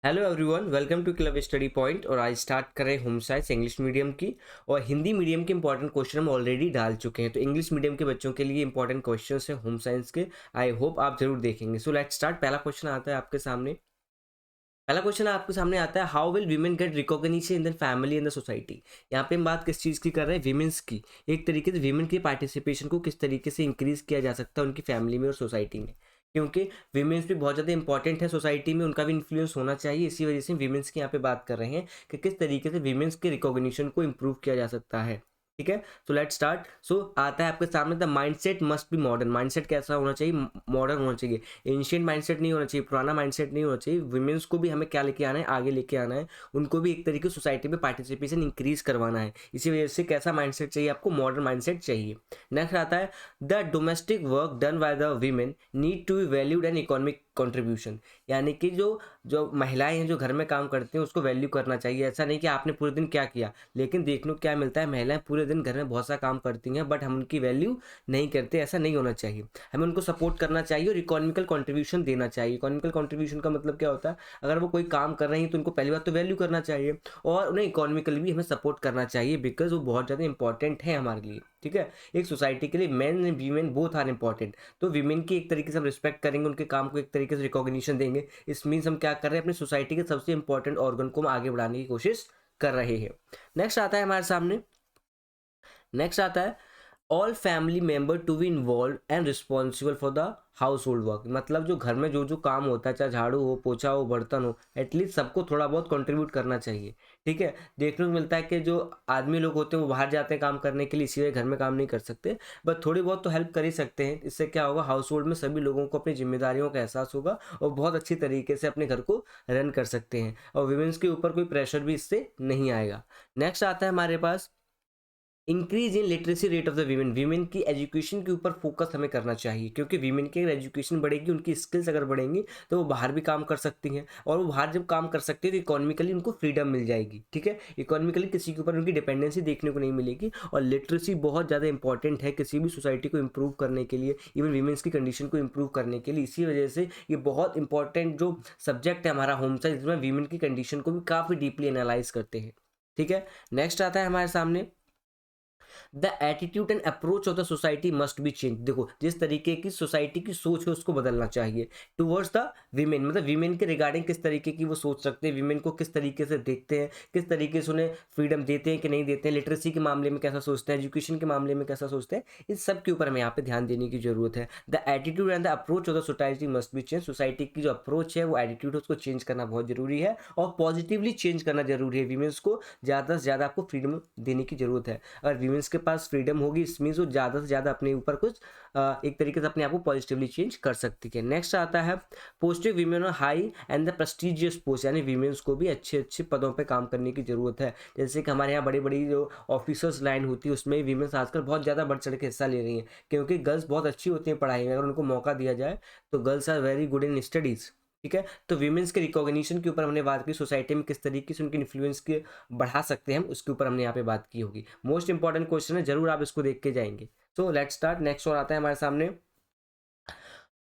Hello everyone, welcome to club study point. और आज start कर रहे हैं होम साइंस इंग्लिश मीडियम की। और हिंदी मीडियम के इंपॉर्टेंट क्वेश्चन हम ऑलरेडी डाल चुके हैं, तो इंग्लिश मीडियम के बच्चों के लिए इंपॉर्टेंट क्वेश्चन है होम साइंस के। आई होप आप जरूर देखेंगे। So let's start. पहला क्वेश्चन आता है आपके सामने। पहला क्वेश्चन आपके सामने आता है, how will women get recognition in the family and the society. यहाँ पे हम बात किस चीज़ की कर रहे हैं? वीमेंस की। एक तरीके से वीमेन की पार्टिसिपेशन को किस तरीके से इंक्रीज किया जा सकता है उनकी फैमिली में और सोसाइटी में, क्योंकि वीमेंस भी बहुत ज़्यादा इंपॉर्टेंट है सोसाइटी में, उनका भी इन्फ्लुएंस होना चाहिए। इसी वजह से वीमेंस की यहाँ पे बात कर रहे हैं कि किस तरीके से वीमेंस के रिकॉग्निशन को इम्प्रूव किया जा सकता है। ठीक है, तो लेट्स स्टार्ट। सो आता है आपके सामने, the mindset must be modern. Mindset कैसा होना चाहिए? मॉडर्न होना चाहिए। एंशियंट माइंडसेट नहीं होना चाहिए, पुराना माइंडसेट नहीं होना चाहिए। वुमेन्स को भी हमें क्या लेके आना है? आगे लेके आना है। उनको भी एक तरीके से सोसाइटी में पार्टिसिपेशन इंक्रीज करवाना है। इसी वजह से कैसा माइंडसेट चाहिए आपको? मॉडर्न माइंडसेट चाहिए। नेक्स्ट आता है, the domestic work done by the women need to be valued and economic contribution. यानी कि जो जो महिलाएं हैं जो घर में काम करती हैं उसको वैल्यू करना चाहिए। ऐसा नहीं कि आपने पूरे दिन क्या किया, लेकिन देखने को क्या मिलता है, महिलाएं पूरे दिन घर में बहुत सा काम करती हैं बट हम उनकी वैल्यू नहीं करते। ऐसा नहीं होना चाहिए। हमें उनको सपोर्ट करना चाहिए और इकोनॉमिकल कंट्रीब्यूशन देना चाहिए। इकोनॉमिकल कंट्रीब्यूशन का मतलब क्या होता है? अगर वो कोई काम कर रही हैं तो उनको पहली बात तो वैल्यू करना चाहिए और उन्हें इकोनॉमिकली भी हमें सपोर्ट करना चाहिए, बिकॉज वो बहुत ज़्यादा इंपॉर्टेंट है हमारे लिए। ठीक है, एक सोसाइटी के लिए men and women both are important. तो वीमेन की एक तरीके से हम रिस्पेक्ट करेंगे, उनके काम को एक तरीके से रिकॉग्निशन देंगे। इस मीन्स हम क्या कर रहे हैं? अपनी सोसाइटी के सबसे इंपॉर्टेंट ऑर्गन को हम आगे बढ़ाने की कोशिश कर रहे हैं। नेक्स्ट आता है हमारे सामने। नेक्स्ट आता है, all family member to be involve and responsible for the household work. मतलब जो घर में जो जो काम होता है, चाहे झाड़ू हो, पोछा हो, बर्तन हो, एटलीस्ट सबको थोड़ा बहुत कंट्रीब्यूट करना चाहिए। ठीक है, देखने को मिलता है कि जो आदमी लोग होते हैं वो बाहर जाते हैं काम करने के लिए, इसीलिए घर में काम नहीं कर सकते, बट थोड़ी बहुत तो हेल्प कर ही सकते हैं। इससे क्या होगा? हाउस होल्ड में सभी लोगों को अपनी जिम्मेदारियों का एहसास होगा और बहुत अच्छी तरीके से अपने घर को रन कर सकते हैं और वुमेन्स के ऊपर कोई प्रेशर भी इससे नहीं आएगा। नेक्स्ट आता है हमारे पास, increase in literacy rate of the women. Women की एजुकेशन के ऊपर फोकस हमें करना चाहिए, क्योंकि वीमेन की अगर एजुकेशन बढ़ेगी, उनकी स्किल्स अगर बढ़ेंगी तो वो बाहर भी काम कर सकती हैं और वो बाहर जब काम कर सकती है तो इकोनॉमिकली उनको फ्रीडम मिल जाएगी। ठीक है, इकोनॉमिकली किसी के ऊपर उनकी डिपेंडेंसी देखने को नहीं मिलेगी। और लिटरेसी बहुत ज़्यादा इंपॉर्टेंट है किसी भी सोसाइटी को इम्प्रूव करने के लिए, इवन वीमेंस की कंडीशन को इम्प्रूव करने के लिए। इसी वजह से ये बहुत इंपॉर्टेंट जो सब्जेक्ट है हमारा होम साइंस, जिसमें वीमेन की कंडीशन को भी काफ़ी डीपली एनालाइज करते हैं। ठीक है, नेक्स्ट आता है हमारे सामने, the attitude and approach of the society must be change. देखो, जिस तरीके की सोसाइटी की सोच है उसको बदलना चाहिए टुवर्ड्स द वीमेन। मतलब वीमेन के रिगार्डिंग किस तरीके की वो सोच रखते हैं, वीमेन को किस तरीके से देखते हैं, किस तरीके से उन्हें फ्रीडम देते हैं कि नहीं देते हैं, लिटरेसी के मामले में कैसा सोचते हैं, एजुकेशन के मामले में कैसा सोचते हैं, इन सब के ऊपर हमें यहाँ पे ध्यान देने की जरूरत है। The attitude and the approach of the society must be change. Society की जो अप्रोच है, वो एटीट्यूड है, उसको चेंज करना बहुत जरूरी है और पॉजिटिवली चेंज करना जरूरी है। वीमेंस को ज़्यादा से ज़्यादा आपको फ्रीडम देने की जरूरत है। अगर वीमेंस के पास फ्रीडम होगी, इस मीन्स वो ज़्यादा से ज़्यादा अपने ऊपर कुछ एक तरीके से अपने आप को पॉजिटिवली चेंज कर सकती है। नेक्स्ट आता है, posting women on high and the prestigious post. यानी वीमेंस को भी अच्छे अच्छे पदों पे काम करने की ज़रूरत है। जैसे कि हमारे यहाँ बड़ी बड़ी जो ऑफिसर्स लाइन होती है उसमें वीमेंस आजकल बहुत ज़्यादा बढ़ चढ़ के हिस्सा ले रही हैं, क्योंकि गर्ल्स बहुत अच्छी होती हैं पढ़ाई में। अगर उनको मौका दिया जाए तो girls are very good in studies. ठीक है, तो वीमेंस के रिकॉग्निशन के ऊपर हमने बात की, सोसाइटी में किस तरीके से उनकी इन्फ्लुएंस के बढ़ा सकते हैं हम, उसके ऊपर हमने यहाँ पे बात की होगी। मोस्ट इंपॉर्टेंट क्वेश्चन है, जरूर आप इसको देख के जाएंगे। So let's start. नेक्स्ट और आता है हमारे सामने,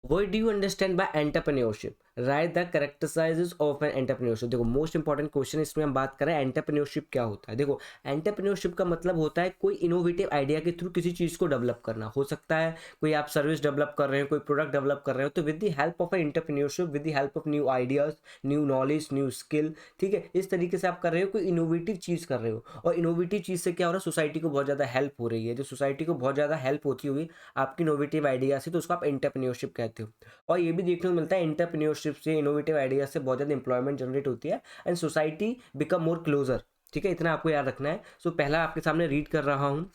What do you understand by entrepreneurship? Write the characteristics of an entrepreneurship। देखो, मोस्ट इंपॉर्टेंट क्वेश्चन इसमें हम बात करें, एंटरप्रेन्योरशिप क्या होता है। देखो, एंटरप्रेन्योरशिप का मतलब होता है कोई इनोवेटिव आइडिया के थ्रू किसी चीज़ को डेवलप करना। हो सकता है कोई आप सर्विस डेवलप कर रहे हो, कोई प्रोडक्ट डेवलप कर रहे हो, तो with the help of entrepreneurship, with the help of new ideas, new knowledge, new skill, ठीक है, इस तरीके से आप कर रहे हो, कोई इनोवेटिव चीज़ कर रहे हो। और इनोवेटिव चीज़ से क्या हो रहा है? सोसाइटी को बहुत ज़्यादा हेल्प हो रही है। जो सोसाइटी को बहुत ज़्यादा हेल्प होती हुई आपकी इनोवेटिव आइडिया से, तो उसको आप एंटरप्रेन्योरशिप कहते हो। और ये भी देखने को मिलता है, एंटरप्रेन्योरशिप से, इनोवेटिव आइडिया से बहुत ज़्यादा एम्प्लॉयमेंट जनरेट होती है and society become more closer. ठीक है, इतना आपको याद रखना है। सो पहला आपके सामने रीड कर रहा हूँ,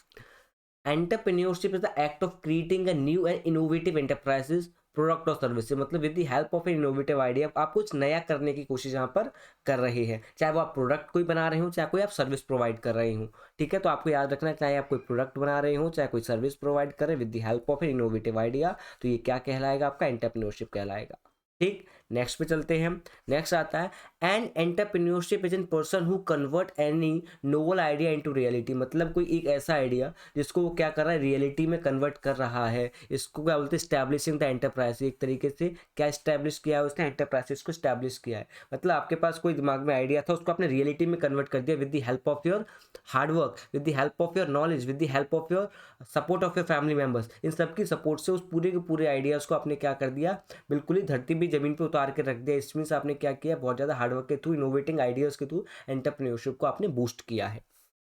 entrepreneurship is the act of creating a new and innovative enterprises product और सर्विस। मतलब with the help of innovative idea आप कुछ नया करने की कोशिश यहाँ पर कर रहे हैं, चाहे वो आप प्रोडक्ट कोई बना रहे हो, चाहे कोई आप सर्विस प्रोवाइड कर रहे हो। ठीक है, तो आपको याद रखना है, चाहे आप कोई प्रोडक्ट बना रहे हो, चाहे कोई सर्विस प्रोवाइड कर रहे हैं, with the help of innovative idea, तो ये क्या कहलाएगा? आपका एंटरप्रेन्योरशिप कहलाएगा। ठीक, नेक्स्ट पे चलते हैं। नेक्स्ट आता है an entrepreneurship is an person who convert any novel idea into reality, मतलब कोई एक ऐसा आइडिया जिसको वो क्या कर रहा है, रियलिटी में कन्वर्ट कर रहा है। इसको क्या बोलते हैं, स्टैब्लिशिंग द एंटरप्राइज। एक तरीके से क्या स्टैब्लिश किया है उसने, एंटरप्राइजेस को स्टैब्लिश किया है। मतलब आपके पास कोई दिमाग में आइडिया था, उसको आपने रियलिटी में कन्वर्ट कर दिया with the help of your hard work, with the help of your knowledge, with the help of your support of your family members. इन सबकी सपोर्ट से उस पूरे के पूरे आइडियाज़ को आपने क्या कर दिया, बिल्कुल ही धरती भी जमीन पे उतार के रख दिया। इसमें से आपने क्या किया, बहुत ज़्यादा हार्डवर्क के थ्रू, इनोवेटिंग आइडियाज़ के थ्रू एंटरप्रेन्योरशिप को आपने बूस्ट किया है।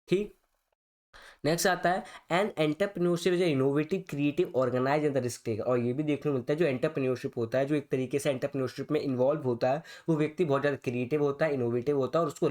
ठीक। नेक्स्ट आता है एन एंटरप्रेन्योरशिप जो innovative, creative, organise and the risk taker. और ये भी देखने को मिलता है जो एंटरप्रेन्योरशिप होता है, जो एक तरीके से एंटरप्रेन्योरशिप में इन्वॉल्व होता है, वो व्यक्ति बहुत ज़्यादा क्रिएटिव होता है, इनोवेटिव होता है और उसको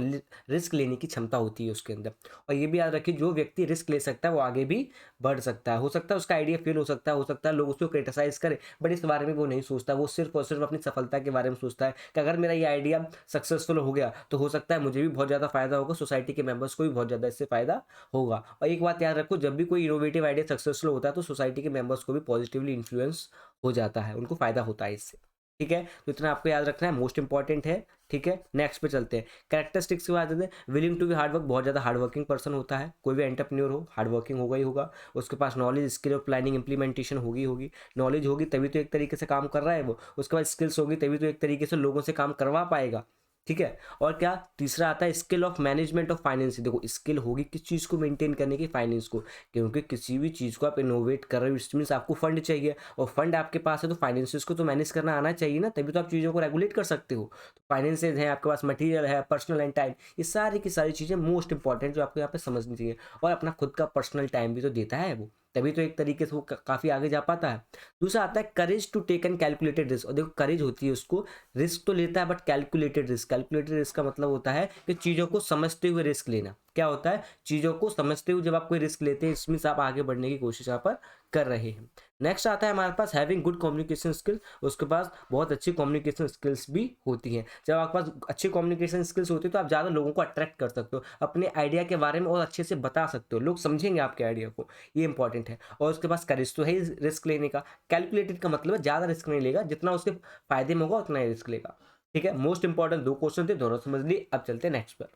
रिस्क लेने की क्षमता होती है उसके अंदर। और ये भी याद रखिए, जो व्यक्ति रिस्क ले सकता है वो आगे भी बढ़ सकता है। हो सकता है उसका आइडिया फेल हो सकता है लोग उसको क्रिटिसाइज करें, बट इस बारे में वो नहीं सोचता। वो सिर्फ और सिर्फ अपनी सफलता के बारे में सोचता है कि अगर मेरा ये आइडिया सक्सेसफुल हो गया तो हो सकता है मुझे भी बहुत ज़्यादा फायदा होगा, सोसाइटी के मेंबर्स को भी बहुत ज़्यादा इससे फायदा होगा। और एक बात याद रखो, जब भी कोई इनोवेटिव आइडिया सक्सेसफुल होता है तो सोसाइटी के मेंबर्स को भी पॉजिटिवली इन्फ्लुएंस हो जाता है, उनको फायदा होता है इससे। ठीक है, तो इतना आपको याद रखना है, मोस्ट इंपॉर्टेंट है। ठीक है, नेक्स्ट पे चलते हैं। कैरेक्टरिस्टिक्स की बात करते हैं। Willing to be hard work, बहुत ज़्यादा हार्ड वर्किंग पर्सन होता है। कोई भी एंटरप्रेन्योर हो, हार्ड वर्किंग होगा ही होगा। उसके पास नॉलेज, स्किल और प्लानिंग इंप्लीमेंटेशन होगी। नॉलेज होगी तभी तो एक तरीके से काम कर रहा है वो, उसके बाद स्किल्स होगी तभी तो एक तरीके से लोगों से काम करवा पाएगा। ठीक है, और क्या तीसरा आता है skill of management of finance. देखो स्किल होगी किस चीज़ को मेंटेन करने की, फाइनेंस को, क्योंकि किसी भी चीज़ को आप इनोवेट कर रहे हो इट मीन्स आपको फंड चाहिए, और फंड आपके पास है तो फाइनेंसिस को तो मैनेज करना आना चाहिए ना, तभी तो आप चीज़ों को रेगुलेट कर सकते हो। तो फाइनेंसेज हैं आपके पास, मटीरियल है, पर्सनल एंड टाइम, ये सारी की सारी चीज़ें मोस्ट इंपॉर्टेंट जो आपको यहाँ पे समझनी चाहिए। और अपना खुद का पर्सनल टाइम भी तो देता है वो, तभी तो एक तरीके से वो काफ़ी आगे जा पाता है। दूसरा आता है courage to take an calculated risk. और देखो करेज होती है उसको, रिस्क तो लेता है but calculated risk. Calculated risk का मतलब होता है कि चीज़ों को समझते हुए रिस्क लेना। क्या होता है, चीज़ों को समझते हुए जब आप कोई रिस्क लेते हैं इसमें से आप आगे बढ़ने की कोशिश यहाँ पर कर रहे हैं। नेक्स्ट आता है हमारे पास हैविंग गुड कम्युनिकेशन स्किल। उसके पास बहुत अच्छी कम्युनिकेशन स्किल्स भी होती हैं। जब आपके पास अच्छी कम्युनिकेशन स्किल्स होती है तो आप ज़्यादा लोगों को अट्रैक्ट कर सकते हो, अपने आइडिया के बारे में और अच्छे से बता सकते हो, लोग समझेंगे आपके आइडिया को, ये इंपॉर्टेंट है। और उसके पास करेज तो है रिस्क लेने का। कैलकुलेटेड का मतलब है ज़्यादा रिस्क नहीं लेगा, जितना उसके फायदे में होगा उतना ही रिस्क लेगा। ठीक है, मोस्ट इंपॉर्टेंट दो क्वेश्चन थे, दोनों समझ लिए। अब चलते हैं नेक्स्ट पर।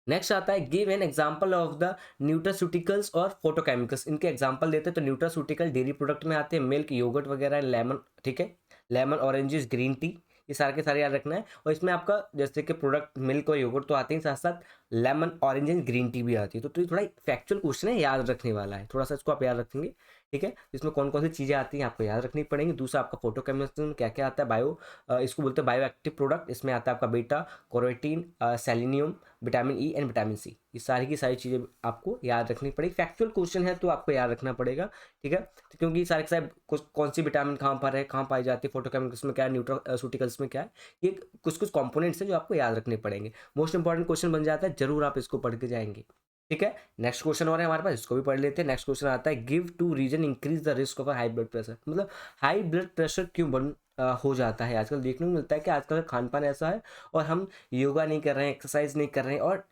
नेक्स्ट आता है give an example of the nutraceuticals और फोटोकेमिकल्स। इनके एग्जांपल देते हैं तो न्यूट्रास्यूटिकल डेयरी प्रोडक्ट में आते हैं, मिल्क, योगर्ट वगैरह, लेमन। ठीक है, लेमन, ऑरेंजेस, ग्रीन टी, ये सारे के सारे याद रखना है। और इसमें आपका जैसे कि प्रोडक्ट मिल्क और योगर्ट तो आते हैं, साथ साथ lemon, orange and green tea भी आती है। तो ये थोड़ा फैक्चुअल क्वेश्चन है, याद रखने वाला है, थोड़ा सा इसको आप याद रखेंगे। ठीक है, इसमें कौन कौन सी चीज़ें आती हैं आपको याद रखनी पड़ेंगी। दूसरा आपका फोटोकेमिस्ट्री में क्या क्या आता है, इसको बोलते हैं बायो एक्टिव प्रोडक्ट। इसमें आता है आपका beta carotene, selenium, vitamin E and vitamin C. ये सारी की सारी चीज़ें आपको याद रखनी पड़ेगी। फैक्चुअल क्वेश्चन है तो आपको याद रखना पड़ेगा। ठीक है, तो क्योंकि सारे के सारे कौन सी विटामिन कहाँ पर है, कहाँ पाई जाती है, फोटोकेमिकल्स में क्या है, न्यूट्रास्यूटिकल्स में क्या है, ये कुछ कुछ कंपोनेंट्स हैं जो आपको याद रखने पड़ेंगे। मोस्ट इंपॉर्टेंट क्वेश्चन बन जाता है, जरूर आप इसको पढ़ के जाएंगे। ठीक है, नेक्स्ट क्वेश्चन और है हमारे पास, इसको भी पढ़ लेते हैं। नेक्स्ट क्वेश्चन आता है give two reason increase the risk of high blood pressure. मतलब हाई ब्लड प्रेशर क्यों हो जाता है। आजकल देखने को मिलता है कि आजकल खान पान ऐसा है और हम योगा नहीं कर रहे हैं, एक्सरसाइज नहीं कर रहे हैं, और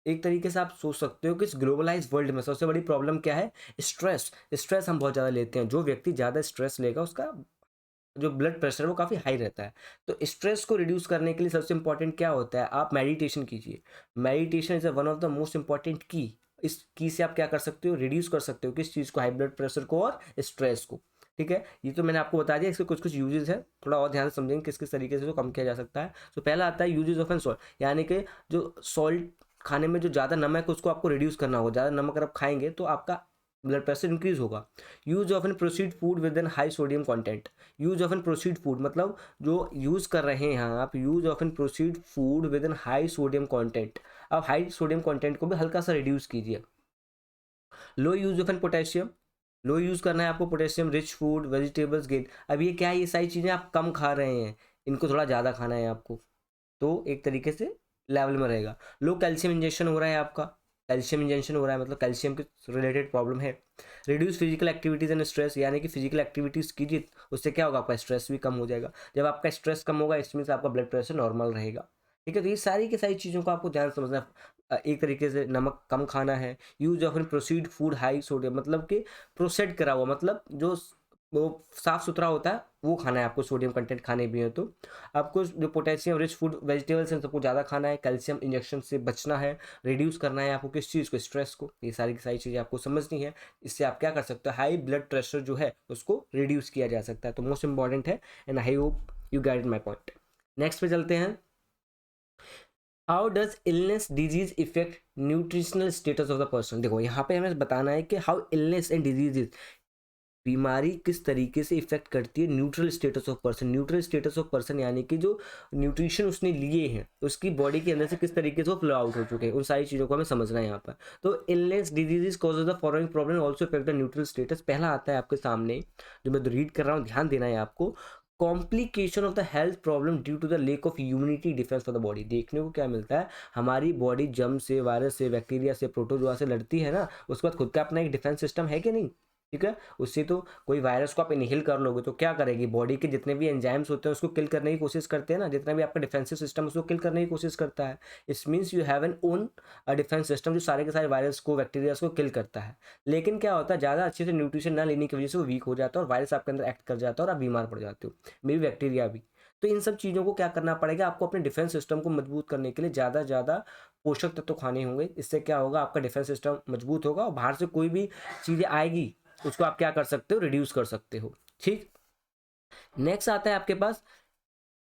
एक तरीके से आप सोच सकते हो कि इस ग्लोबलाइज वर्ल्ड में सबसे बड़ी प्रॉब्लम क्या है, स्ट्रेस हम बहुत ज़्यादा लेते हैं। जो व्यक्ति ज़्यादा स्ट्रेस लेगा उसका जो ब्लड प्रेशर है वो काफ़ी हाई रहता है। तो स्ट्रेस को रिड्यूस करने के लिए सबसे इंपॉर्टेंट क्या होता है, आप मेडिटेशन कीजिए। Meditation is one of the most important की। इस की से आप क्या कर सकते हो, रिड्यूस कर सकते हो किस चीज़ को, हाई ब्लड प्रेशर को और स्ट्रेस को। ठीक है, ये तो मैंने आपको बता दिया, इसके कुछ कुछ यूजेस है, थोड़ा और ध्यान से समझेंगे किस किस तरीके से तो कम किया जा सकता है। तो पहला आता है यूजेस ऑफ एन सॉल्ट, यानी कि जो सॉल्ट खाने में जो ज़्यादा नमक है उसको आपको रिड्यूस करना होगा। ज़्यादा नमक अगर आप खाएंगे तो आपका ब्लड प्रेशर इंक्रीज होगा। Use of an processed food with an high sodium content. Use of an processed food मतलब जो यूज़ कर रहे हैं आप, use of an processed food with an high sodium content. अब हाई सोडियम कंटेंट को भी हल्का सा रिड्यूस कीजिए। Low use of an potassium, low use करना है आपको potassium rich food, vegetables, grain. अब ये क्या है, ये सारी चीज़ें आप कम खा रहे हैं, इनको थोड़ा ज़्यादा खाना है आपको, तो एक तरीके से लेवल में रहेगा। लो कैल्शियम इंजेक्शन हो रहा है आपका, कैल्शियम इंजेक्शन हो रहा है मतलब कैल्शियम के रिलेटेड प्रॉब्लम है। Reduce physical activities and stress, यानी कि फिजिकल एक्टिविटीज़ कीजिए, उससे क्या होगा, आपका स्ट्रेस भी कम हो जाएगा। जब आपका स्ट्रेस कम होगा इसमें से आपका ब्लड प्रेशर नॉर्मल रहेगा। ठीक है, तो ये सारी की सारी चीज़ों को आपको ध्यान समझना है। एक तरीके से नमक कम खाना है। Use of an processed food high sodium, मतलब कि प्रोसेड करा हुआ, मतलब जो वो साफ सुथरा होता है वो खाना है आपको, सोडियम कंटेंट खाने भी है तो आपको जो पोटेशियम रिच फूड वेजिटेबल्स हैं सबको ज़्यादा खाना है, कैल्शियम इंजेक्शन से बचना है, रिड्यूस करना है आपको किस चीज़ को, स्ट्रेस को, ये सारी की सारी चीज़ें आपको समझनी है। इससे आप क्या कर सकते हो, हाई ब्लड प्रेशर जो है उसको रिड्यूस किया जा सकता है, तो मोस्ट इंपॉर्टेंट है and I hope you guide my point. Next पे चलते हैं, how does illness disease effect nutritional status of the person. देखो यहाँ पे हमें बताना है कि हाउ इलनेस एंड डिजीज, बीमारी किस तरीके से इफेक्ट करती है neutral status of person. Neutral status of person यानी कि जो न्यूट्रिशन उसने लिए हैं उसकी बॉडी के अंदर से किस तरीके से वो फ्लो आउट हो चुके हैं, उन सारी चीज़ों को हमें समझना है यहाँ पर। तो illness disease causes the following problem also effect the neutral status. पहला आता है आपके सामने जो मैं रीड कर रहा हूँ, ध्यान देना है आपको, complication of the health problem due to the lack of immunity defence for the body. देखने को क्या मिलता है, हमारी बॉडी जर्म से, वायरस से, बैक्टीरिया से, प्रोटोजोआ से लड़ती है ना, उसके बाद खुद का अपना एक डिफेंस सिस्टम है कि नहीं, ठीक है। उससे तो कोई वायरस को आप इनहेल कर लोगे तो क्या करेगी, बॉडी के जितने भी एंजाइम्स होते हैं उसको किल करने की कोशिश करते हैं ना, जितना भी आपका डिफेंसिव सिस्टम उसको किल करने की कोशिश करता है। It's means you have N one defence system जो सारे के सारे वायरस को, बैक्टीरिया को किल करता है। लेकिन क्या होता है, ज़्यादा अच्छे से न्यूट्रिशन ना लेने की वजह से वो वीक हो जाता है और वायरस आपके अंदर एक्ट कर जाता है और आप बीमार पड़ जाते हो, मे भी बैक्टीरिया भी। तो इन सब चीज़ों को क्या करना पड़ेगा आपको, अपने डिफेंस सिस्टम को मजबूत करने के लिए ज़्यादा ज़्यादा पोषक तत्व खाने होंगे। इससे क्या होगा, आपका डिफेंस सिस्टम मजबूत होगा और बाहर से कोई भी चीज़ें आएगी उसको आप क्या कर सकते हो, रिड्यूस कर सकते हो, ठीक। नेक्स्ट आता है आपके पास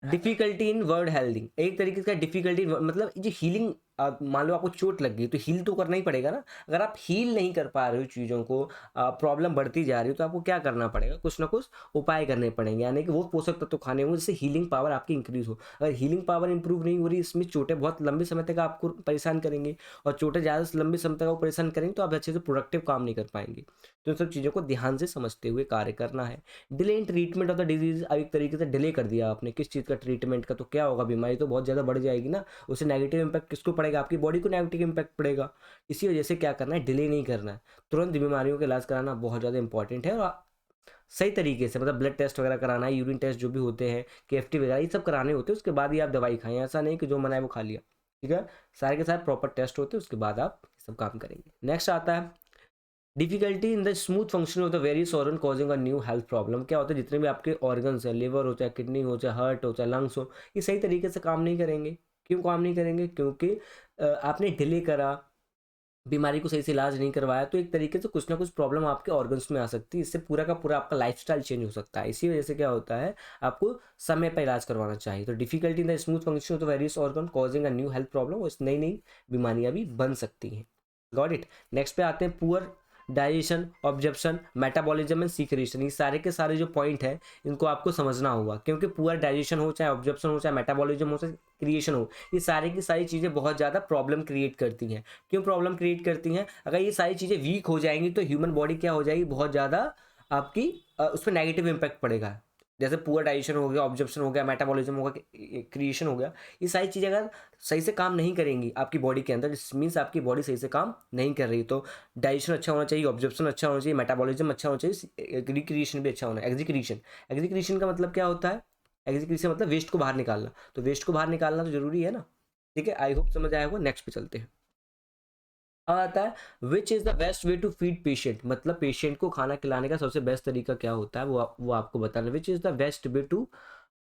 डिफिकल्टी इन वर्ड हेल्दिंग। एक तरीके का डिफिकल्टी मतलब जो हीलिंग, मान लो आपको चोट लग गई तो हील तो करना ही पड़ेगा ना। अगर आप हील नहीं कर पा रहे हो चीज़ों को, प्रॉब्लम बढ़ती जा रही हो, तो आपको क्या करना पड़ेगा, कुछ ना कुछ उपाय करने पड़ेंगे, यानी कि वो पोषक तत्व खाने होंगे जिससे हीलिंग पावर आपकी इंक्रीज हो। अगर हीलिंग पावर इंप्रूव नहीं हो रही, इसमें चोटें बहुत लंबे समय तक आपको परेशान करेंगे और चोटें ज़्यादा से लंबे समय तक आपको परेशान करेंगे तो आप अच्छे से प्रोडक्टिव काम नहीं कर पाएंगे। तो इन सब चीज़ों को ध्यान से समझते हुए कार्य करना है। Delay in treatment of the disease, एक तरीके से डिले कर दिया आपने किस चीज़ का, ट्रीटमेंट का, तो क्या होगा, बीमारी तो बहुत ज़्यादा बढ़ जाएगी ना, उससे नेगेटिव इंपैक्ट किसको पड़ेगा, आपकी बॉडी को नेगेटिव इंपैक्ट पड़ेगा। इसी वजह से क्या करना है, डिले नहीं करना है, तुरंत बीमारियों का इलाज कराना बहुत ज़्यादा इंपॉर्टेंट है। और सही तरीके से मतलब ब्लड टेस्ट वगैरह कराना है, यूरिन टेस्ट जो भी होते हैं, KFT वगैरह ये सब कराने होते हैं, उसके बाद ही आप दवाई खाएं। ऐसा नहीं कि जो मना है वो खा लिया, ठीक है। सारे के सारे प्रॉपर टेस्ट होते हैं उसके बाद आप सब काम करेंगे। नेक्स्ट आता है difficulty in the smooth function of the various organ causing a new health problem. क्या होता है, जितने भी आपके ऑर्गन्स हैं, लिवर हो चाहे किडनी हो चाहे हार्ट हो चाहे लंग्स हो, ये सही तरीके से काम नहीं करेंगे। क्यों काम नहीं करेंगे, क्योंकि आपने डिले करा, बीमारी को सही से इलाज नहीं करवाया, तो एक तरीके से कुछ ना कुछ प्रॉब्लम आपके ऑर्गन्स में आ सकती है। इससे पूरा का पूरा आपका लाइफस्टाइल चेंज हो सकता है। इसी वजह से क्या होता है, आपको समय पर इलाज करवाना चाहिए। तो difficulty in the smooth function of the various organ causing a new health problem, और नई नई बीमारियां भी बन सकती हैं। Got it. नेक्स्ट पे आते हैं poor digestion, absorption, metabolism and secretion. ये सारे के सारे जो पॉइंट है इनको आपको समझना होगा, क्योंकि पुअर डाइजेशन हो चाहे ऑब्जर्प्शन हो चाहे मेटाबॉलिज्म हो चाहे क्रिएशन हो, ये सारे की सारी चीज़ें बहुत ज़्यादा प्रॉब्लम क्रिएट करती हैं। क्यों प्रॉब्लम क्रिएट करती हैं, अगर ये सारी चीज़ें वीक हो जाएंगी तो ह्यूमन बॉडी क्या हो जाएगी, बहुत ज़्यादा आपकी उस पर नेगेटिव इम्पैक्ट पड़ेगा। जैसे पुअर डाइजेशन हो गया, ऑब्जर्प्शन हो गया, मेटाबॉलिज्म हो गया, क्रिएशन हो गया, ये सारी चीज़ें अगर सही से काम नहीं करेंगी आपकी बॉडी के अंदर, इस मीन्स आपकी बॉडी सही से काम नहीं कर रही। तो डाइजेशन अच्छा होना चाहिए, ऑब्जर्प्शन अच्छा होना चाहिए, मेटाबॉलिज्म अच्छा होना चाहिए, रिक्रिएशन भी अच्छा होना है। एग्जीक्रीशन, एग्जीक्रीशन का मतलब क्या होता है, एग्जीक्रीशन मतलब वेस्ट को बाहर निकालना, तो वेस्ट को बाहर निकालना तो जरूरी है ना, ठीक है। आई होप समझ आया होगा। नेक्स्ट पे चलते हैं। अब आता है which is the best way to feed patient, मतलब पेशेंट को खाना खिलाने का सबसे बेस्ट तरीका क्या होता है, वो आपको बताना। Which is the best way to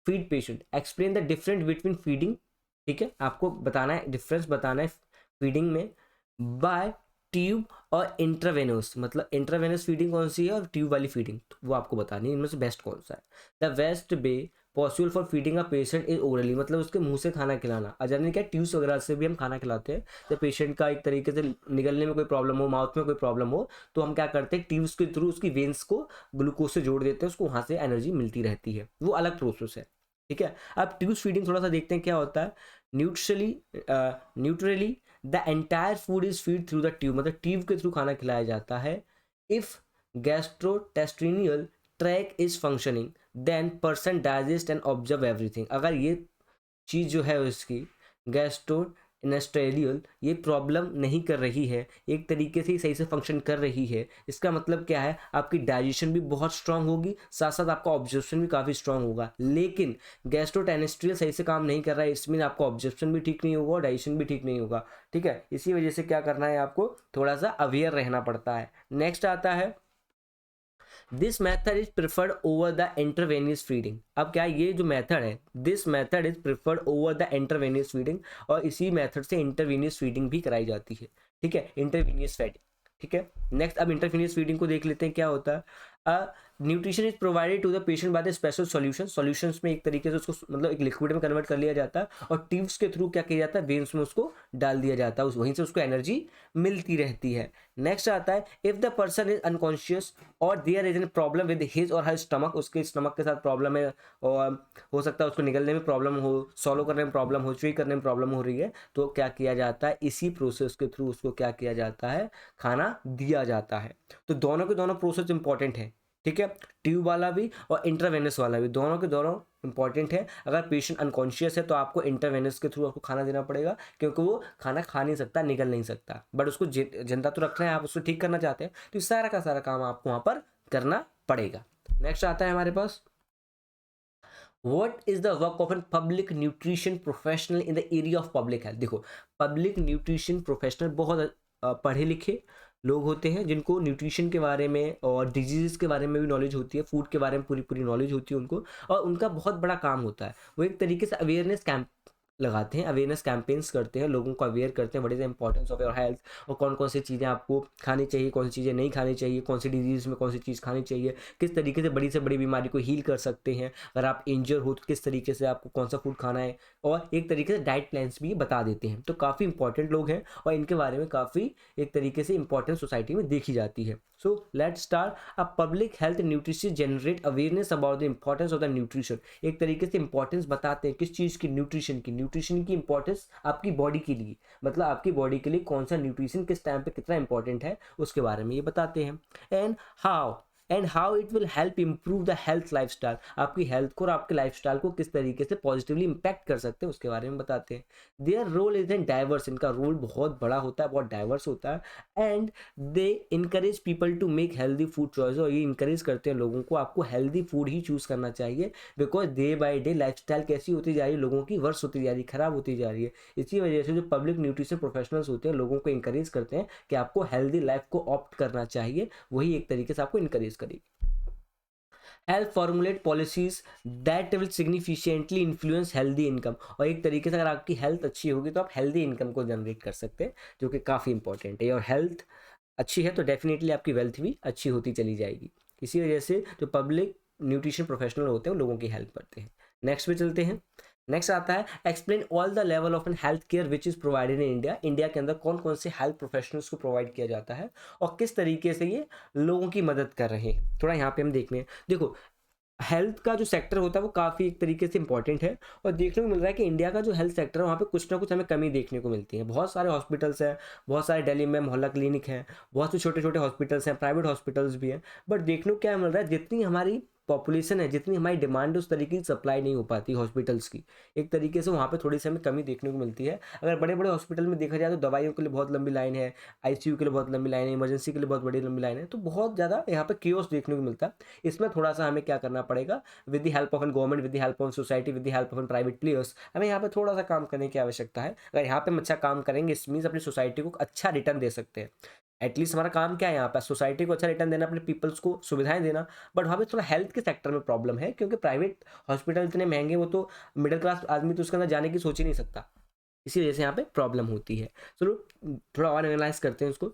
feed patient, explain the difference between feeding, ठीक है, आपको बताना है, डिफरेंस बताना है फीडिंग में, बाय ट्यूब और इंट्रावेनस, मतलब इंट्रावेनस फीडिंग कौन सी है और ट्यूब वाली फीडिंग, तो वो आपको बतानी है, इनमें से बेस्ट कौन सा है। The best way possible for feeding a patient is orally, मतलब उसके मुंह से खाना खिलाना। अजर क्या, ट्यूब्स वगैरह से भी हम खाना खिलाते हैं। जब पेशेंट का एक तरीके से निगलने में कोई प्रॉब्लम हो, माउथ में कोई प्रॉब्लम हो, तो हम क्या करते हैं, ट्यूब्स के थ्रू उसकी वेन्स को ग्लूकोज से जोड़ देते हैं, उसको वहाँ से एनर्जी मिलती रहती है, वो अलग प्रोसेस है, ठीक है। अब ट्यूब्स फीडिंग थोड़ा सा देखते हैं क्या होता है। Enterally the entire food is feed through the tube, मतलब ट्यूब के थ्रू खाना खिलाया जाता है। If gastrointestinal tract is functioning then person digest and observe everything. अगर ये चीज़ जो है उसकी गैस्ट्रोइंटेस्टाइनल ये प्रॉब्लम नहीं कर रही है, एक तरीके से सही से फंक्शन कर रही है, इसका मतलब क्या है, आपकी डाइजेशन भी बहुत स्ट्रांग होगी, साथ साथ आपका ऑब्जर्वेशन भी काफ़ी स्ट्रांग होगा। लेकिन गैस्ट्रोटेस्टिनियल सही से काम नहीं कर रहा है, इसमें आपका ऑब्जर्वेशन भी ठीक नहीं होगा और डाइजेशन भी ठीक नहीं होगा, ठीक है। इसी वजह से क्या करना है, आपको थोड़ा सा अवेयर रहना पड़ता है। नेक्स्ट आता है this method is preferred over the intravenous feeding. अब क्या है, ये जो मेथड है, this method is preferred over the intravenous feeding, और इसी मेथड से इंटरवेनियस फीडिंग भी कराई जाती है। ठीक है, इंटरवेनियस फीडिंग। ठीक है, नेक्स्ट अब इंटरवेनियस फीडिंग को देख लेते हैं क्या होता है। Nutrition is provided to the patient by the special solution, solutions में एक तरीके से उसको मतलब एक लिक्विड में कन्वर्ट कर लिया जाता है, और ट्यूब्स के थ्रू क्या किया जाता है, वेन्स में उसको डाल दिया जाता है, वहीं से उसको एनर्जी मिलती रहती है। नेक्स्ट आता है, if the person is unconscious और there is an problem with his or her stomach, उसके स्टमक के साथ प्रॉब्लम है, और हो सकता है उसको निकलने में प्रॉब्लम हो, सॉलो करने में प्रॉब्लम हो, च्यूइंग करने में प्रॉब्लम हो रही है, तो क्या किया जाता है, इसी प्रोसेस के थ्रू उसको क्या किया जाता है, खाना दिया जाता है। तो दोनों के दोनों प्रोसेस इंपॉर्टेंट है। ठीक है, ट्यूब वाला भी और इंटरवेनस वाला भी, दोनों के दोनों इंपॉर्टेंट है। अगर पेशेंट अनकॉन्शियस है तो आपको इंटरवेनस के थ्रू आपको खाना देना पड़ेगा, क्योंकि वो खाना खा नहीं सकता, निकल नहीं सकता, बट उसको जिंदा तो रखना है, आप उसको ठीक करना चाहते हैं, तो सारा का सारा काम आपको वहां पर करना पड़ेगा। नेक्स्ट आता है हमारे पास, What is the work of a public nutrition professional in the area of public health? देखो, पब्लिक न्यूट्रिशन प्रोफेशनल बहुत पढ़े लिखे लोग होते हैं, जिनको न्यूट्रिशन के बारे में और डिजीज़ के बारे में भी नॉलेज होती है, फूड के बारे में पूरी पूरी नॉलेज होती है उनको, और उनका बहुत बड़ा काम होता है, वो एक तरीके से अवेयरनेस कैंप लगाते हैं, अवेयरनेस कैंपेन्स करते हैं, लोगों को अवेयर करते हैं what is the importance of your health, और कौन कौन सी चीज़ें आपको खानी चाहिए, कौन सी चीज़ें नहीं खानी चाहिए, कौन सी डिजीज़ में कौन सी चीज़ खानी चाहिए, किस तरीके से बड़ी बीमारी को हील कर सकते हैं, अगर आप इंजर हो तो किस तरीके से आपको कौन सा फूड खाना है, और एक तरीके से डाइट प्लान्स भी बता देते हैं। तो काफ़ी इंपॉर्टेंट लोग हैं, और इनके बारे में काफ़ी एक तरीके से इंपॉर्टेंस सोसाइटी में देखी जाती है। So let's start. A public health nutrition generate awareness about the importance of the nutrition, एक तरीके से इंपॉर्टेंस बताते हैं किस चीज़ की, न्यूट्रिशन की इंपॉर्टेंस आपकी बॉडी के लिए, मतलब आपकी बॉडी के लिए कौन सा न्यूट्रिशन किस टाइम पे कितना इंपॉर्टेंट है, उसके बारे में ये बताते हैं। And how it will help improve the health lifestyle, आपकी हेल्थ को और आपके लाइफस्टाइल को किस तरीके से पॉजिटिवली इंपैक्ट कर सकते हैं, उसके बारे में बताते हैं। Their role is an diverse, इनका रोल बहुत बड़ा होता है, बहुत डाइवर्स होता है। And they encourage people to make healthy food choice, और ये इंकरेज करते हैं लोगों को, आपको हेल्दी फूड ही चूज करना चाहिए, because day by day lifestyle कैसी होती जा रही है, लोगों की वर्ष होती जा रही है, खराब होती जा रही है। इसी वजह से जो पब्लिक न्यूट्रिशन प्रोफेशनल्स होते हैं, लोगों को इंकरेज करते हैं कि आपको हेल्दी लाइफ को ऑप्ट करना चाहिए, वही एक तरीके से आपको इंकरेज करेगी। Help formulate policies that will significantly influence healthy income, और एक तरीके से अगर आपकी हेल्थ अच्छी होगी तो आप हेल्दी इनकम को जनरेट कर सकते हैं, जो कि काफ़ी इंपॉर्टेंट है। और हेल्थ अच्छी है तो डेफिनेटली आपकी वेल्थ भी अच्छी होती चली जाएगी। इसी वजह से जो पब्लिक न्यूट्रिशन प्रोफेशनल होते हैं वो लोगों की हेल्प करते हैं। नेक्स्ट पे चलते हैं। नेक्स्ट आता है, explain all the level of an health care which is provided in India, India के अंदर कौन कौन से हेल्थ प्रोफेशनल्स को प्रोवाइड किया जाता है, और किस तरीके से ये लोगों की मदद कर रहे हैं, थोड़ा यहाँ पे हम देख लें। देखो, हेल्थ का जो सेक्टर होता है वो काफ़ी एक तरीके से इंपॉर्टेंट है, और देखने को मिल रहा है कि इंडिया का जो हेल्थ सेक्टर है वहाँ पे कुछ ना कुछ हमें कमी देखने को मिलती है। बहुत सारे हॉस्पिटल्स हैं, बहुत सारे दिल्ली में मोहल्ला क्लिनिक हैं, बहुत से छोटे छोटे हॉस्पिटल्स हैं, प्राइवेट हॉस्पिटल्स भी हैं, बट देखने को क्या मिल रहा है, जितनी हमारी पॉपुलेशन है, जितनी हमारी डिमांड है, उस तरीके की सप्लाई नहीं हो पाती हॉस्पिटल्स की, एक तरीके से वहाँ पे थोड़ी सी हमें कमी देखने को मिलती है। अगर बड़े बड़े हॉस्पिटल में देखा जाए तो दवाइयों के लिए बहुत लंबी लाइन है, आईसीयू के लिए बहुत लंबी लाइन है, इमरजेंसी के लिए बहुत बड़ी लंबी लाइन है, तो बहुत ज़्यादा यहाँ पे कियोस्क देखने को मिलता है। इसमें थोड़ा सा हमें क्या करना पड़ेगा, with the help of an government, with the help of society, with the help of an private players, हमें यहाँ पे थोड़ा सा काम करने की आवश्यकता है। अगर यहाँ पे हम अच्छा काम करेंगे, इस मीन्स अपनी सोसाइटी को अच्छा रिटर्न दे सकते हैं। एटलीस्ट हमारा काम क्या है यहाँ पर, सोसाइटी को अच्छा रिटर्न देना, अपने पीपल्स को सुविधाएं देना। बट वहाँ पे थोड़ा हेल्थ के सेक्टर में प्रॉब्लम है, क्योंकि प्राइवेट हॉस्पिटल इतने महंगे, वो तो मिडिल क्लास आदमी तो उसके अंदर जाने की सोच ही नहीं सकता, इसी वजह से यहाँ पे प्रॉब्लम होती है। चलो थोड़ा और एनालाइज करते हैं उसको।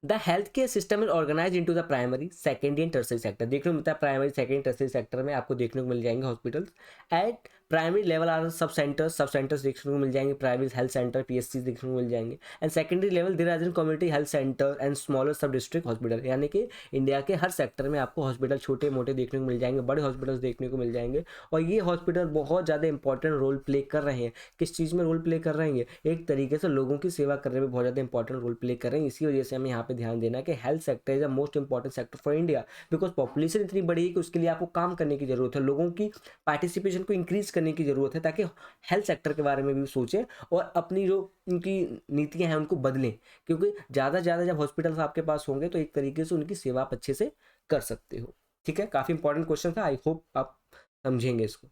The health care system is organise into the primary, secondary and tertiary sector, देखने को मिलता है प्राइमरी, सेकेंडरी, टर्सरी सेक्टर में आपको देखने को मिल जाएंगे hospitals. At primary level are sub centres देखने को मिल जाएंगे, प्राइवेट हेल्थ सेंटर पीएससी देखने को मिल जाएंगे। And secondary level there are community health centre and smaller sub district hospital, यानी कि इंडिया के हर सेक्टर में आपको हॉस्पिटल छोटे मोटे देखने को मिल जाएंगे, बड़े हॉस्पिटल्स देखने को मिल जाएंगे। और ये हॉस्पिटल बहुत ज़्यादा इंपॉर्टेंट रोल प्ले कर रहे हैं। किस चीज़ में रोल प्ले कर रहे हैं, एक तरीके से लोगों की सेवा करने में बहुत ज़्यादा इंपॉर्टेंट रोल प्ले कर रहे हैं। इसी वजह से हमें यहाँ पे ध्यान देना कि health sector is the most important sector for India, because population इतनी बड़ी है कि उसके लिए आपको काम करने की जरूरत है, लोगों की पार्टिसिपेशन को इंक्रीज करने की जरूरत है, ताकि हेल्थ सेक्टर के बारे में भी सोचें और अपनी जो उनकी नीतियां हैं उनको बदलें। क्योंकि ज़्यादा से ज़्यादा जब हॉस्पिटल्स आपके पास होंगे तो एक तरीके से उनकी सेवा आप अच्छे से कर सकते हो। ठीक है, काफ़ी इंपॉर्टेंट क्वेश्चन था, आई होप आप समझेंगे इसको।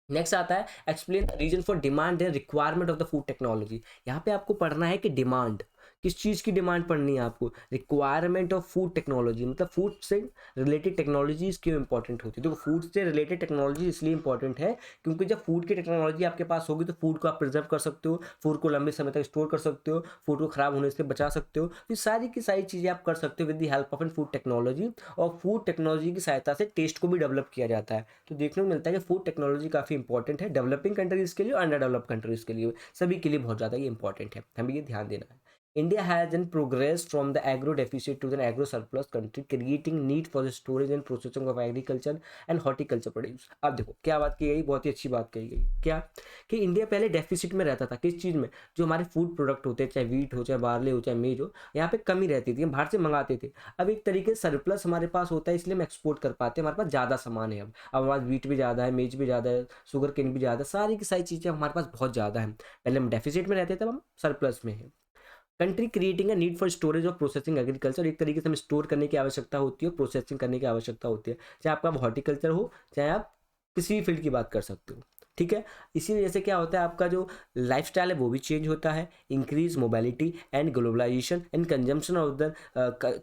नेक्स्ट आता है, explain reason for demand and requirement of the food technology. यहाँ पे आपको पढ़ना है कि डिमांड किस चीज़ की डिमांड पड़नी है आपको, रिक्वायरमेंट ऑफ फूड टेक्नोलॉजी, मतलब फूड से रिलेटेड टेक्नोलॉजीज क्यों इंपॉर्टेंट होती है। तो फूड से रिलेटेड टेक्नोलॉजी इसलिए इंपॉर्टेंट है क्योंकि जब फूड की टेक्नोलॉजी आपके पास होगी तो फूड को आप प्रिजर्व कर सकते हो, फूड को लंबे समय तक स्टोर कर सकते हो, फूड को खराब होने से बचा सकते हो। तो सारी की सारी चीज़ें आप कर सकते हो with the help of an food technology. और फूड टेक्नोलॉजी की सहायता से टेस्ट को भी डेवलप किया जाता है। तो देखने को मिलता है कि फूड टेक्नोलॉजी काफ़ी इंपॉर्टेंट है डेवलपिंग कंट्रीज़ के लिए और अंडर डेवलप कंट्रीज़ के लिए, सभी के लिए बहुत ज़्यादा ये इंपॉर्टेंट है, हमें ये ध्यान देना है। India has then progressed from the agro deficit to the agro surplus country, creating need for the storage and processing of agriculture and horticulture produce। अब देखो क्या बात की गई, बहुत ही अच्छी बात कही गई, क्या कि इंडिया पहले डेफिसिट में रहता था, किस चीज़ में, जो हमारे फूड प्रोडक्ट होते हैं, चाहे वीट हो, चाहे बार्ले हो, चाहे मेज हो, यहाँ पे कमी रहती थी, हम बाहर से मंगाते थे। अब एक तरीके से सरप्लस हमारे पास होता है, इसलिए हम एक्सपोर्ट कर पाते हैं, हमारे पास ज़्यादा सामान है। अब हमारे पास वीट भी ज़्यादा है, मेज भी ज़्यादा है, शुगर केन भी ज़्यादा है, सारी की सारी चीज़ें हमारे पास बहुत ज़्यादा है। पहले हम डेफिसिट में रहते थे, अब हम सरप्लस में हैं। Country creating a need for storage और प्रोसेसिंग एग्रीकल्चर, एक तरीके से हमें स्टोर करने की आवश्यकता होती है और प्रोसेसिंग करने की आवश्यकता होती है, चाहे आपका हॉर्टिकल्चर हो, चाहे आप किसी भी फील्ड की बात कर सकते हो, ठीक है। इसी वजह से क्या होता है, आपका जो लाइफस्टाइल है वो भी चेंज होता है। Increase mobility and globalisation and consumption of the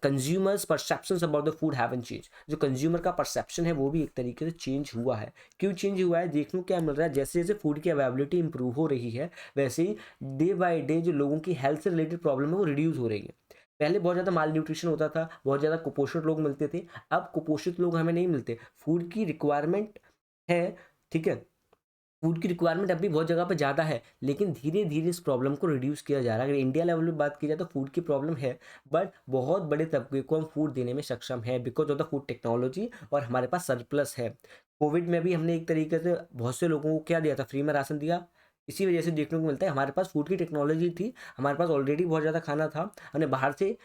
consumers perceptions about the food haven change, जो कंज्यूमर का परसेप्शन है वो भी एक तरीके से चेंज हुआ है। क्यों चेंज हुआ है, देखने को क्या मिल रहा है, जैसे जैसे फूड की अवेलेबिलिटी इंप्रूव हो रही है वैसे ही डे बाय डे जो लोगों की हेल्थ से रिलेटेड प्रॉब्लम है वो रिड्यूस हो रही है। पहले बहुत ज़्यादा माल न्यूट्रिशन होता था, बहुत ज़्यादा कुपोषित लोग मिलते थे, अब कुपोषित लोग हमें नहीं मिलते। फूड की रिक्वायरमेंट है, ठीक है, फूड की रिक्वायरमेंट अब भी बहुत जगह पे ज़्यादा है, लेकिन धीरे धीरे इस प्रॉब्लम को रिड्यूस किया जा रहा है। अगर इंडिया लेवल में बात की जाए तो फूड की प्रॉब्लम है, बट बहुत बड़े तबके को हम फूड देने में सक्षम है because of the food technology, और हमारे पास सरप्लस है। कोविड में भी हमने एक तरीके से बहुत से लोगों को क्या दिया था, फ्री में राशन दिया। इसी वजह से देखने को मिलता है हमारे पास फूड की टेक्नोलॉजी थी, हमारे पास ऑलरेडी बहुत ज़्यादा खाना था, हमने बाहर से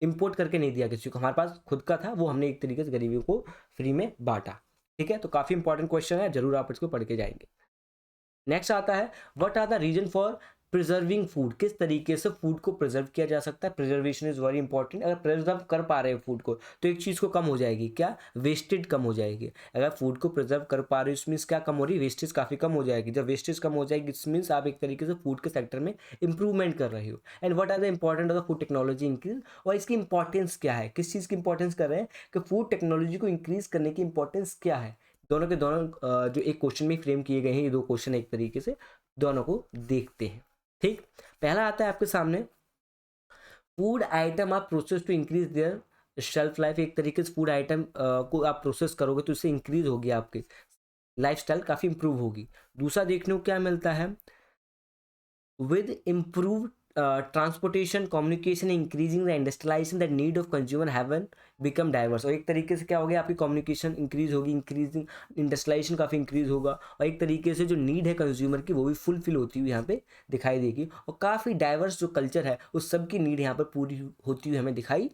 इम्पोर्ट करके नहीं दिया किसी को, हमारे पास खुद का था, वो हमने एक तरीके से गरीबों को फ्री में बांटा। ठीक है, तो काफ़ी इंपॉर्टेंट क्वेश्चन है, जरूर आप इसको पढ़ के जाएंगे। नेक्स्ट आता है what are the reason for preserving food, किस तरीके से फूड को प्रिजर्व किया जा सकता है। Preservation is very important. अगर प्रिजर्व कर पा रहे हैं फूड को तो एक चीज़ को कम हो जाएगी, क्या, वेस्टेज कम हो जाएगी। अगर फूड को प्रिजर्व कर पा रहे हो इसमीन क्या कम हो रही है, वेस्टेज काफ़ी कम हो जाएगी। जब वेस्टेज कम हो जाएगी इसमीन आप एक तरीके से फूड के सेक्टर में इंप्रूवमेंट कर रहे हो। And what are the important of the food technology increase, और इसकी इंपॉर्टेंस क्या है, किस चीज़ की इंपॉर्टेंस कर रहे हैं कि फूड टेक्नोलॉजी को इंक्रीज करने की इंपॉर्टेंस क्या है। दोनों के दोनों जो एक क्वेश्चन में फ्रेम किए गए हैं, ये दो क्वेश्चन एक तरीके से दोनों को देखते हैं। ठीक, पहला आता है आपके सामने, फूड आइटम आप process to increase their shelf life. एक तरीके से फूड आइटम को आप प्रोसेस करोगे तो इससे इंक्रीज होगी, आपकी लाइफस्टाइल काफ़ी इंप्रूव होगी। दूसरा देखने को क्या मिलता है, with improved transportation communication increasing the industrialization the need of consumer haven become diverse। और एक तरीके से क्या हो गया, आपकी कम्युनिकेशन इंक्रीज होगी, इंक्रीजिंग इंडस्ट्रियलाइजेशन काफ़ी इंक्रीज होगा, और एक तरीके से जो नीड है कंज्यूमर की वो भी फुलफिल होती हुई यहाँ पे दिखाई देगी, और काफ़ी डाइवर्स जो कल्चर है उस सब की नीड यहाँ पर पूरी होती हुई हमें दिखाई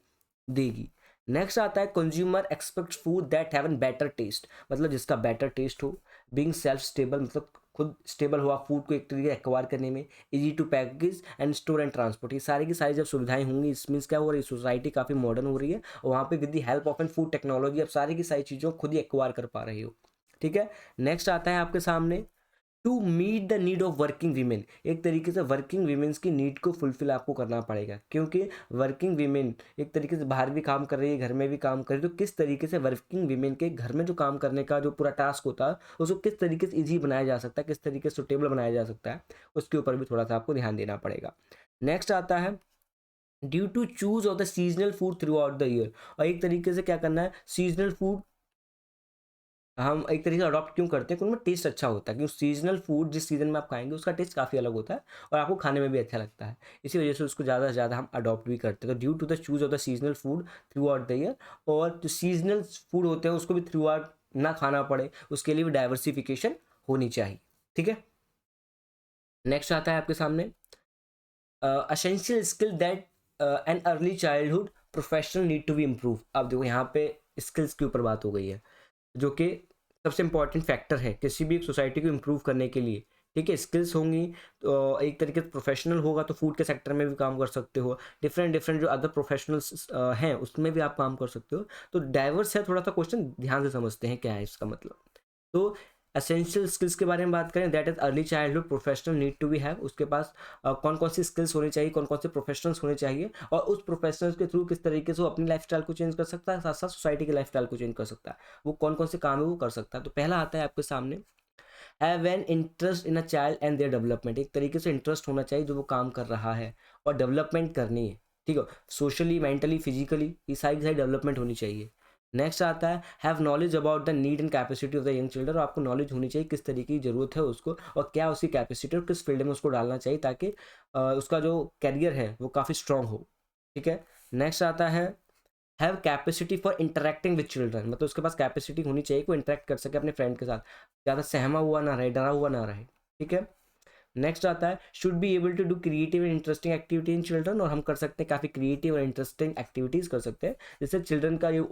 देगी। नेक्स्ट आता है consumer expect food that have an better taste, मतलब जिसका बेटर टेस्ट हो, बीइंग सेल्फ स्टेबल, मतलब खुद स्टेबल हुआ फूड को एक तरीके एक्वायर करने में, easy to package and store and transport, ये सारी की सारी जब सुविधाएं होंगी इस मीन्स क्या हो रही है, सोसाइटी काफ़ी मॉडर्न हो रही है, और वहाँ पे with the help of an food technology आप सारी की सारी चीज़ों को खुद ही एक्वायर कर पा रही हो। ठीक है, नेक्स्ट आता है आपके सामने to meet the need of working women. एक तरीके से वर्किंग वीमेंस की नीड को फुलफिल आपको करना पड़ेगा, क्योंकि वर्किंग वीमेन एक तरीके से बाहर भी काम कर रही है, घर में भी काम कर रही है, तो किस तरीके से वर्किंग वीमेन के घर में जो काम करने का जो पूरा टास्क होता है उसको किस तरीके से ईजी बनाया जा सकता है, किस तरीके से सुटेबल बनाया जा सकता है, उसके ऊपर भी थोड़ा सा आपको ध्यान देना पड़ेगा। नेक्स्ट आता है due to choose of the seasonal food throughout the year, और एक तरीके से क्या करना है, सीजनल फूड हम एक तरीके से अडॉप्ट क्यों करते हैं, क्योंकि उनमें टेस्ट अच्छा होता है, क्योंकि सीजनल फूड जिस सीजन में आप खाएंगे उसका टेस्ट काफ़ी अलग होता है और आपको खाने में भी अच्छा लगता है, इसी वजह से उसको ज़्यादा से ज़्यादा हम अडॉप्ट भी करते हैं। तो due to the choose of the seasonal food throughout the year, और जो सीजनल फूड होते हैं उसको भी थ्रू आउट ना खाना पड़े, उसके लिए भी डाइवर्सिफिकेशन होनी चाहिए। ठीक है, नेक्स्ट आता है आपके सामने essential skill that an early childhood professional need to be improve. अब देखो यहाँ पे स्किल्स के ऊपर बात हो गई है, जो कि सबसे इंपॉर्टेंट फैक्टर है किसी भी एक सोसाइटी को इम्प्रूव करने के लिए। ठीक है, स्किल्स होंगी तो एक तरीके से प्रोफेशनल होगा तो फूड के सेक्टर में भी काम कर सकते हो, डिफरेंट डिफरेंट जो अदर प्रोफेशनल्स हैं उसमें भी आप काम कर सकते हो। तो डाइवर्स है थोड़ा सा क्वेश्चन, ध्यान से समझते हैं क्या है इसका मतलब। तो एसेंशियल स्किल्स के बारे में बात करें, that is early childhood professional need to be have, उसके पास कौन कौन सी स्किल्स होनी चाहिए, कौन कौन से प्रोफेशनल्स होने चाहिए, और उस प्रोफेशनल्स के थ्रू किस तरीके से वो अपनी लाइफस्टाइल को चेंज कर सकता है, साथ साथ सोसाइटी की लाइफस्टाइल को चेंज कर सकता है, वो कौन कौन से काम है वो कर सकता है। तो पहला आता है आपके सामने, have an interest in a child and their development, एक तरीके से इंटरेस्ट होना चाहिए जो वो काम कर रहा है और डेवलपमेंट करनी है, ठीक है, सोशली, मेंटली, फिजिकली, ये सारी डेवलपमेंट होनी चाहिए। नेक्स्ट आता है have knowledge about the need and capacity of the young children, और आपको नॉलेज होनी चाहिए किस तरीके की जरूरत है उसको और क्या उसकी कैपेसिटी और किस फील्ड में उसको डालना चाहिए ताकि उसका जो कैरियर है वो काफ़ी स्ट्रांग हो, ठीक है। नेक्स्ट आता है have capacity for interacting with children, मतलब उसके पास कैपेसिटी होनी चाहिए कि वो इंटरेक्ट कर सके अपने फ्रेंड के साथ, ज़्यादा सहमा हुआ ना रहे, डरा हुआ ना रहे, ठीक है। नेक्स्ट आता है should be able to do creative and interesting activity in children, और हम कर सकते हैं काफ़ी क्रिएटिव और इंटरेस्टिंग एक्टिविटीज़ कर सकते हैं जिससे चिल्ड्रन का जो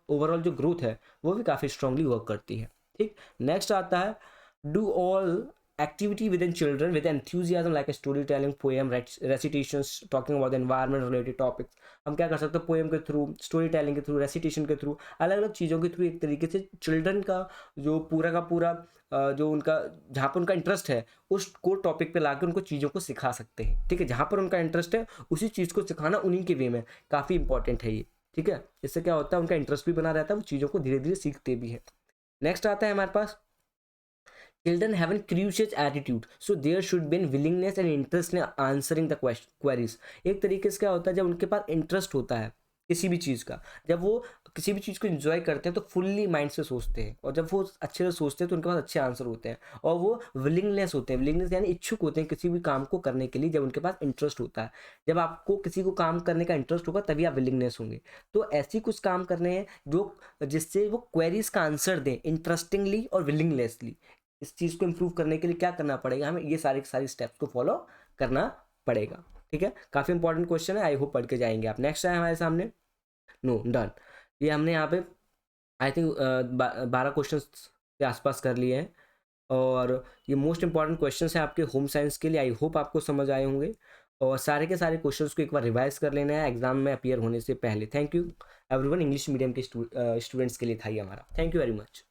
ओवरऑल जो ग्रोथ है वो भी काफ़ी स्ट्रांगली वर्क करती है, ठीक। नेक्स्ट आता है do all activity within children with enthusiasm like a storytelling, poem, recitations, talking about the environment related topics। हम क्या कर सकते हैं, पोएम के थ्रू, स्टोरी टेलिंग के थ्रू, रेसिटेशन के थ्रू, अलग अलग चीज़ों के थ्रू एक तरीके से चिल्ड्रन का जो पूरा का पूरा जो उनका जहाँ पर उनका इंटरेस्ट है उस कोर टॉपिक पे लाकर उनको चीज़ों को सिखा सकते हैं, ठीक है। जहाँ पर उनका इंटरेस्ट है उसी चीज़ को सिखाना उन्हीं के वे में काफ़ी इंपॉर्टेंट है ये, ठीक है। इससे क्या होता है उनका इंटरेस्ट भी बना रहता है, वो चीज़ों को धीरे धीरे सीखते भी हैं। नेक्स्ट आता है हमारे पास children have a curious attitude, so there should be willingness and interest in answering the queries। एक तरीके से क्या होता है जब उनके पास इंटरेस्ट होता है किसी भी चीज़ का, जब वो किसी भी चीज़ को एंजॉय करते हैं तो फुल्ली माइंड से सोचते हैं, और जब वो अच्छे से सोचते हैं तो उनके पास अच्छे आंसर होते हैं, और वो विलिंगनेस होते हैं, विलिंगनेस यानी इच्छुक होते हैं किसी भी काम को करने के लिए जब उनके पास इंटरेस्ट होता है। जब आपको किसी को काम करने का इंटरेस्ट होगा तभी आप विलिंगनेस होंगे। तो ऐसी कुछ काम करने हैं जो जिससे वो क्वेरीज का आंसर दें इंटरेस्टिंगली और विलिंगनेसली। इस चीज़ को इम्प्रूव करने के लिए क्या करना पड़ेगा, हमें ये सारी स्टेप्स को फॉलो करना पड़ेगा, ठीक है। काफ़ी इंपॉर्टेंट क्वेश्चन है, आई होप पढ़ के जाएंगे आप। नेक्स्ट है हमारे सामने नो डन, ये हमने यहाँ पे आई थिंक 12 क्वेश्चन के आसपास कर लिए हैं, और ये मोस्ट इंपॉर्टेंट क्वेश्चन है आपके होम साइंस के लिए। आई होप आपको समझ आए होंगे, और सारे के सारे क्वेश्चंस को एक बार रिवाइज कर लेना है एग्जाम में अपीयर होने से पहले। Thank you everyone, English medium के स्टूडेंट्स के लिए था ये हमारा। Thank you very much.